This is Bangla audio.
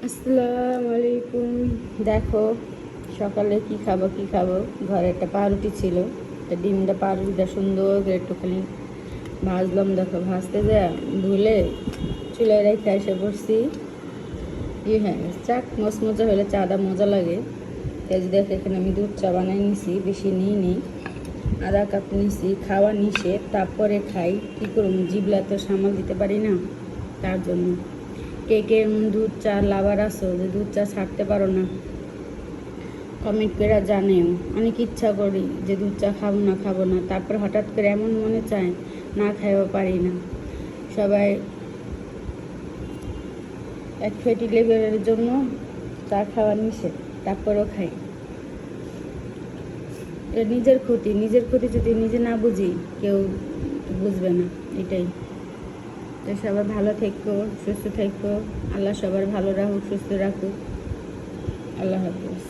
আসসালামু আলাইকুম। দেখো সকালে কি খাবো। ঘরে একটা পাউরুটি ছিল, ডিমটা পাউরুটিটা সুন্দর করে একটুখানি ভাজলাম। দেখো ভাজতে যা ধুলে চুলায় রেখে এসে পড়ছি। হ্যাঁ, চাক মচমচা হলে চাটা মজা লাগে। এই যে দেখো এখানে আমি দুধ চা বানাই নিছি, বেশি নিই আধা কাপ নিছি। খাওয়া নিষেধ, তারপরে খাই, কী করুন, জিবলা তো সামাল দিতে পারি না, তার জন্য। কে কে দুধ চা লাভার আছো যে দুধ চা ছাড়তে পারো না, কমেন্ট করে জানেও। অনেক ইচ্ছা করি যে দুধ চা খাবো না, তারপর হঠাৎ করে এমন মনে চায় না খাইও পারি না। সবাই এক ফ্যাটি লিভারের জন্য চা খাওয়া নিষেধ, তারপরও খাই। এটা নিজের ক্ষতি যদি নিজে না বুঝি কেউ বুঝবে না, এটাই। তো সবাই ভালো থেকো, সুস্থ থেকো। আল্লাহ সবার ভালো রাখুক, সুস্থ রাখুক। আল্লাহ হাফিজ।